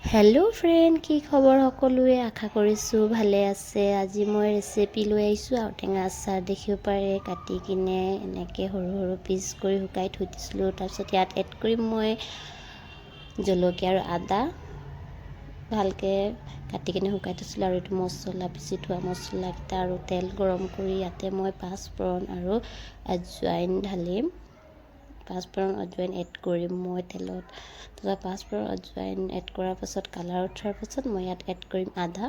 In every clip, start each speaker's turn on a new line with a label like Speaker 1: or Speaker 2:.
Speaker 1: Hello' friend, কি খবৰ সকলোৱে? আশা কৰিছোঁ ভালে আছে। আজি মই ৰেচিপি লৈ আহিছোঁ আউটেঙা আচাৰ। দেখিব পাৰে কাটি কিনে এনেকৈ সৰু সৰু পিচ কৰি শুকাই থৈ দিছিলোঁ। তাৰপিছত ইয়াত এড কৰিম মই জলকীয়া আৰু আদা ভালকৈ কাটি কিনে শুকাই থৈছিলোঁ। আৰু এইটো মছলা, পিচি থোৱা মছলাকেইটা আৰু তেল গৰম কৰি ইয়াতে মই পাঁচফোৰণ আৰু আজৱাইন ঢালিম। পাঁচফোৰণ আজৱাইন এড কৰিম মই তেলত। তাৰপিছত পাঁচফোৰণ আজৱাইন এড কৰাৰ পাছত কালাৰ উঠাৰ পাছত মই ইয়াত এড কৰিম আদা,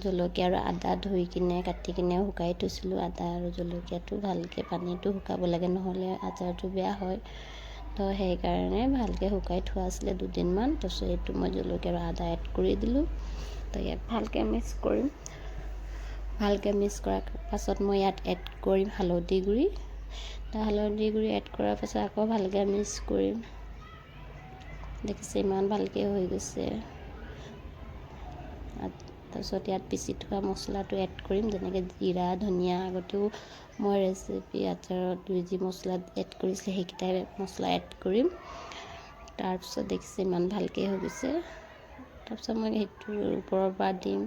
Speaker 1: জলকীয়া আৰু আদা ধুই কিনে কাটি কিনে শুকাই থৈছিলোঁ। আদা আৰু জলকীয়াটো ভালকৈ পানীটো শুকাব লাগে, নহ'লে আচাৰটো বেয়া হয়। তো সেইকাৰণে ভালকৈ শুকাই থোৱা আছিলে দুদিনমান। তাৰপিছত এইটো মই জলকীয়া আৰু আদা এড কৰি দিলোঁ। তো ইয়াত ভালকৈ মিক্স কৰিম। ভালকৈ মিক্স কৰাৰ পাছত মই ইয়াত এড কৰিম হালধি গুড়ি। হালধি গুড়ি এড কৰাৰ পাছত আকৌ ভালকৈ মিক্স কৰিম। দেখিছে ইমান ভালকৈ হৈ গৈছে। তাৰপিছত ইয়াত পিচি থোৱা মছলাটো এড কৰিম, যেনেকৈ জিৰা, ধনিয়া। আগতেও মই ৰেচিপি আচাৰত যি মছলা এড কৰিছিলে সেইকেইটাই মছলা এড কৰিম। তাৰপিছত দেখিছে ইমান ভালকৈ হৈ গৈছে। তাৰপিছত মই সেইটোৰ ওপৰৰ পৰা দিম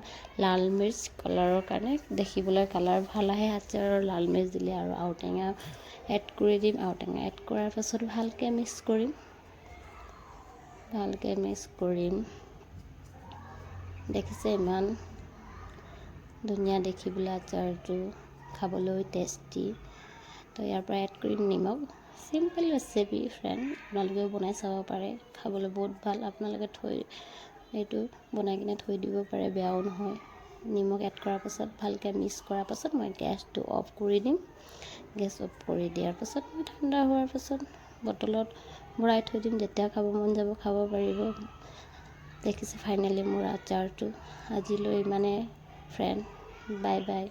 Speaker 1: লাল মিৰ্চ কালাৰৰ কাৰণে, দেখিবলৈ কালাৰ ভাল আহে আচাৰৰ লাল মিৰ্চ দিলে। আৰু ঔটেঙা এড কৰি দিম। ঔটেঙা এড কৰাৰ পাছত ভালকৈ মিক্স কৰিম। দেখিছে ইমান ধুনীয়া দেখিবলৈ আচাৰটো, খাবলৈ টেষ্টি। তো ইয়াৰ পৰা এড কৰিম নিমখ। চিম্পল ৰেচিপি ফ্ৰেণ্ড, আপোনালোকেও বনাই চাব পাৰে, খাবলৈ বহুত ভাল। আপোনালোকে এইটো বনাই কিনে থৈ দিব পাৰে, বেয়াও নহয়। নিমখ এড কৰাৰ পাছত ভালকৈ মিক্স কৰাৰ পাছত মই গেছটো অফ কৰি দিম। গেছ অফ কৰি দিয়াৰ পাছত মই ঠাণ্ডা হোৱাৰ পাছত বটলত ভৰাই থৈ দিম। যেতিয়া খাব মন যাব খাব পাৰিব। দেখিছে ফাইনেলি মোৰ আচাৰটো। আজিলৈ ইমানে ফ্ৰেণ্ড, বাই বাই।